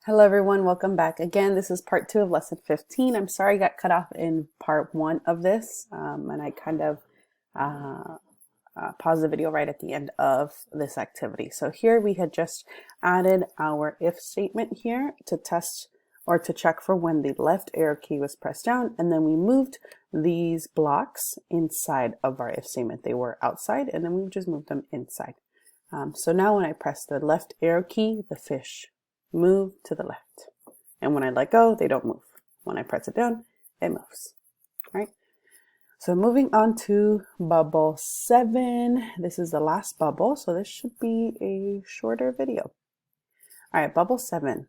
Hello everyone, welcome back again. This is part 2 of lesson 15. I'm sorry I got cut off in part 1 of this and I kind of paused the video right at the end of this activity. So here we had just added our if statement here to test or to check for when the left arrow key was pressed down, and then we moved these blocks inside of our if statement. They were outside and then we just moved them inside. So now when I press the left arrow key, the fish move to the left, and when I let go, they don't move. When I press it down, it moves. All right, so moving on to bubble 7. This is the last bubble, so this should be a shorter video. All right, bubble 7.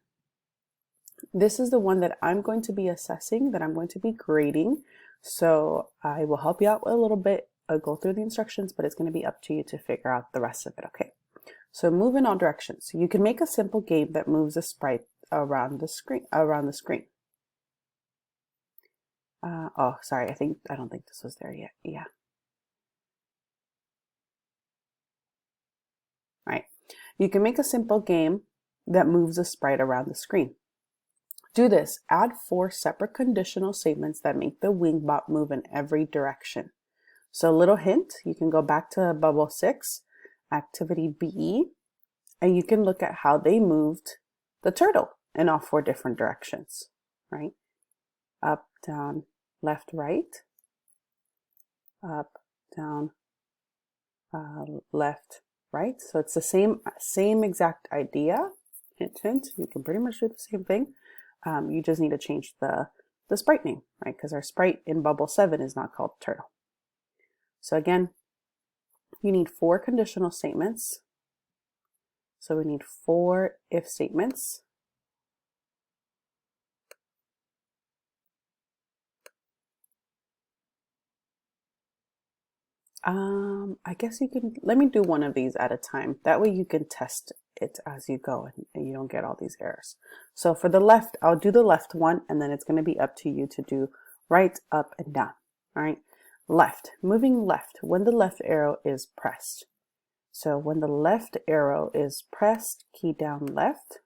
This is the one that I'm going to be assessing, that I'm going to be grading. So I will help you out a little bit. I'll go through the instructions, but it's going to be up to you to figure out the rest of it. Okay. So move in all directions. You can make a simple game that moves a sprite around the screen. Oh, sorry. I don't think this was there yet. Yeah. All right. You can make a simple game that moves a sprite around the screen. Do this. Add 4 separate conditional statements that make the wingbot move in every direction. So a little hint, you can go back to bubble 6, activity B, and you can look at how they moved the turtle in all 4 different directions, right? Up, down, left, right, up, down, left, right. So it's the same exact idea. Hint, hint. You can pretty much do the same thing. You just need to change the sprite name, right? Because our sprite in bubble 7 is not called turtle. So again, you need 4 conditional statements. So we need 4 if statements. I guess you can, let me do one of these at a time. That way you can test it as you go and you don't get all these errors. So for the left, I'll do the left one, and then it's going to be up to you to do right, up, and down. All right. Left, moving left when the left arrow is pressed. So when the left arrow is pressed, key down left.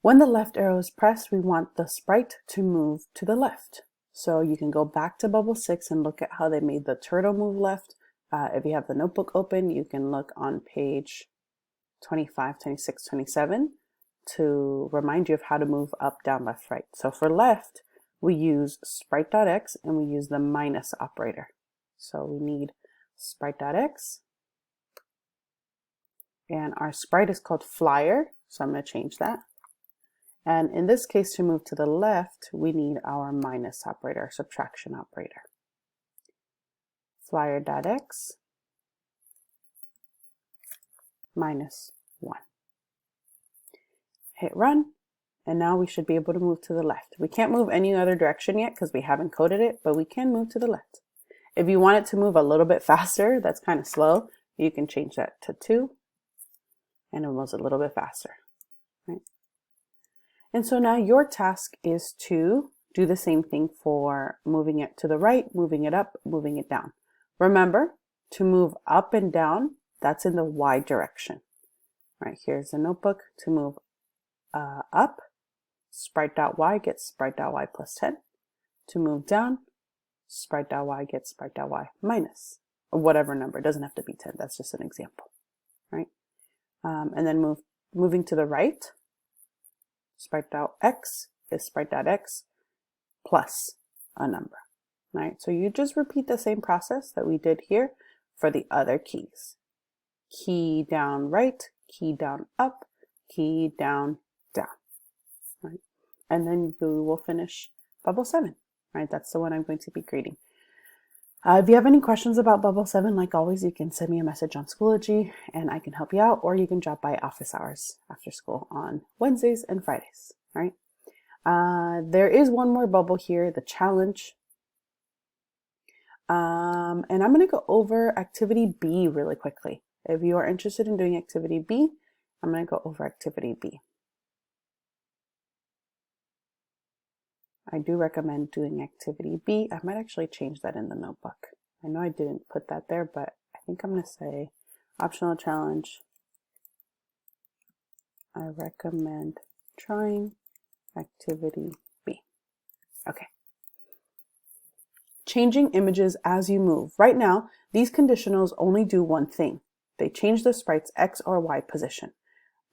When the left arrow is pressed, we want the sprite to move to the left. So you can go back to bubble 6 and look at how they made the turtle move left. If you have the notebook open, you can look on page 25, 26, 27 to remind you of how to move up, down, left, right. So for left, we use sprite.x and we use the minus operator. So we need sprite.x, and our sprite is called flyer, so I'm going to change that. And in this case, to move to the left, we need our minus operator, our subtraction operator. Flyer.x minus 1. Hit run, and now we should be able to move to the left. We can't move any other direction yet because we haven't coded it, but we can move to the left. If you want it to move a little bit faster, that's kind of slow, you can change that to 2, and it moves a little bit faster. Right? And so now your task is to do the same thing for moving it to the right, moving it up, moving it down. Remember, to move up and down, that's in the Y direction. Right, here's the notebook. To move up, sprite.y gets sprite.y plus 10. To move down, sprite.y gets sprite.y minus, or whatever number. It doesn't have to be 10. That's just an example. Right, and then moving to the right, sprite.x is sprite.x plus a number. Right, so you just repeat the same process that we did here for the other keys. Key down right, key down up, key down down. Right, and then you will finish bubble 7. Right, that's the one I'm going to be grading. If you have any questions about bubble 7, like always, you can send me a message on Schoology and I can help you out, or you can drop by office hours after school on Wednesdays and Fridays. Right, there is one more bubble here, the challenge. And I'm going to go over activity B really quickly. If you are interested in doing activity B, I'm going to go over activity B. I do recommend doing activity B. I might actually change that in the notebook. I know I didn't put that there, but I think I'm going to say optional challenge. I recommend trying activity B. Okay. Changing images as you move. Right now, these conditionals only do one thing. They change the sprite's X or Y position.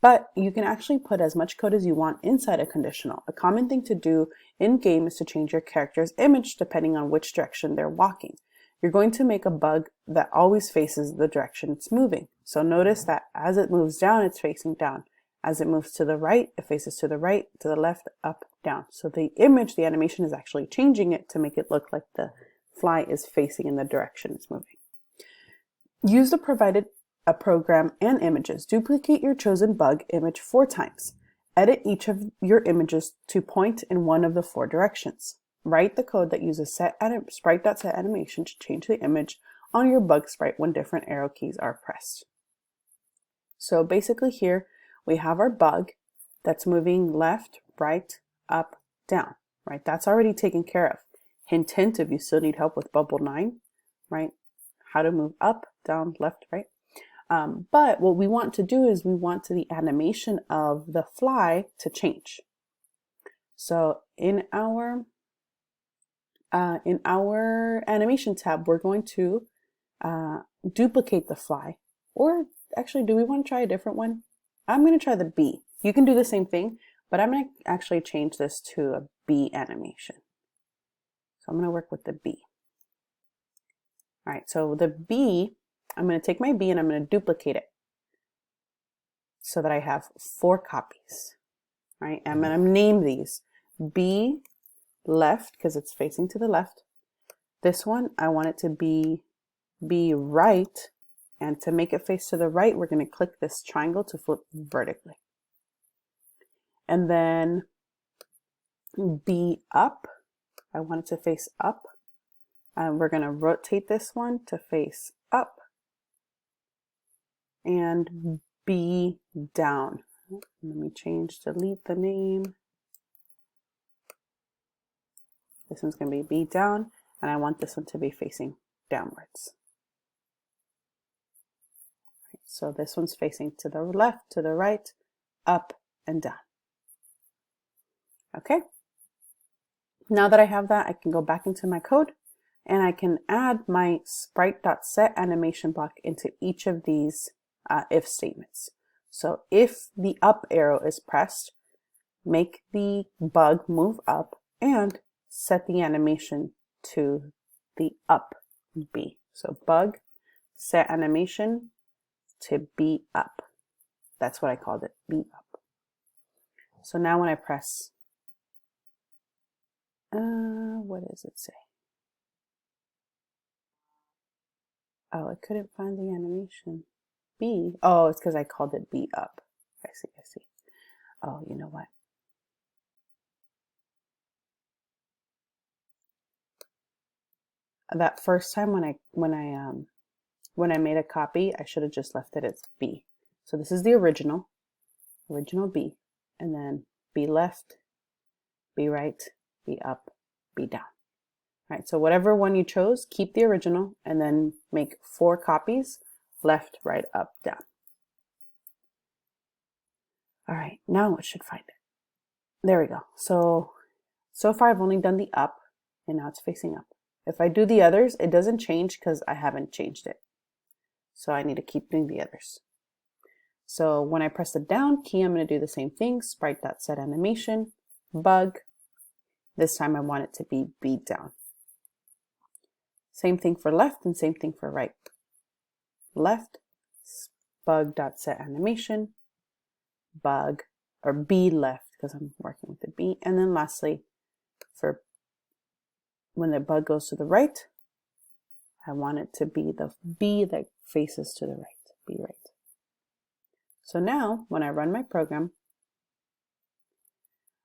But you can actually put as much code as you want inside a conditional. A common thing to do in-game is to change your character's image depending on which direction they're walking. You're going to make a bug that always faces the direction it's moving. So notice that as it moves down, it's facing down. As it moves to the right, it faces to the right, to the left, up, down. So the image, the animation is actually changing it to make it look like the fly is facing in the direction it's moving. Use the provided program and images. Duplicate your chosen bug image 4 times. Edit each of your images to point in one of the 4 directions. Write the code that uses sprite.setAnimation to change the image on your bug sprite when different arrow keys are pressed. So basically here we have our bug that's moving left, right, up, down, right? That's already taken care of. Hint, hint, if you still need help with bubble 9, right? How to move up, down, left, right? But what we want to do is we want the animation of the fly to change. So in our animation tab, we're going to duplicate the fly. Or actually, do we want to try a different one? I'm going to try the B. You can do the same thing, but I'm going to actually change this to a B animation. So I'm going to work with the B. All right, so the B, I'm going to take my B and I'm going to duplicate it so that I have 4 copies. All right, I'm going to name these B left because it's facing to the left. This one, I want it to be B right. And to make it face to the right, we're going to click this triangle to flip vertically. And then B up, I want it to face up. And we're going to rotate this one to face up. And B down. Let me delete the name. This one's going to be B down. And I want this one to be facing downwards. So this one's facing to the left, to the right, up, and down. Okay. Now that I have that, I can go back into my code and I can add my sprite.setAnimation block into each of these if statements. So if the up arrow is pressed, make the bug move up and set the animation to the up B. So bug set animation to B up. That's what I called it, B up. So now when I press, what does it say? Oh, I couldn't find the animation. B, oh, it's because I called it B up. I see. Oh, you know what? That first time when I made a copy, I should have just left it as B. So this is the original B, and then B left, B right, B up, B down. All right, so whatever one you chose, keep the original and then make 4 copies, left, right, up, down. All right, now it should find it. There we go. So far I've only done the up and now it's facing up. If I do the others, it doesn't change because I haven't changed it. So I need to keep doing the others. So when I press the down key, I'm going to do the same thing, sprite.setAnimation, bug. This time I want it to be B down. Same thing for left and same thing for right. Left, bug.setAnimation, bug, or B left, because I'm working with the B. And then lastly, for when the bug goes to the right, I want it to be the B that faces to the right, B right. So now, when I run my program,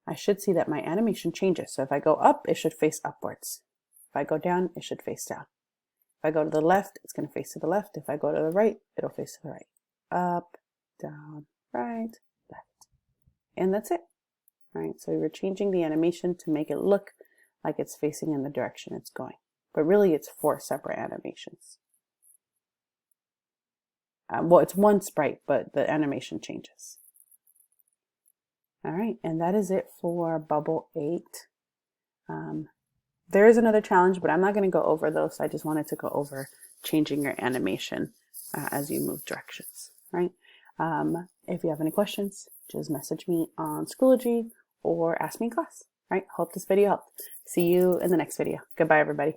I should see that my animation changes. So if I go up, it should face upwards. If I go down, it should face down. If I go to the left, it's going to face to the left. If I go to the right, it'll face to the right. Up, down, right, left. And that's it. All right, so we're changing the animation to make it look like it's facing in the direction it's going. But really, it's 4 separate animations. well, it's one sprite, but the animation changes. All right, and that is it for Bubble 8. There is another challenge, but I'm not going to go over those. I just wanted to go over changing your animation as you move directions, right? If you have any questions, just message me on Schoology or ask me in class, right? Hope this video helped. See you in the next video. Goodbye, everybody.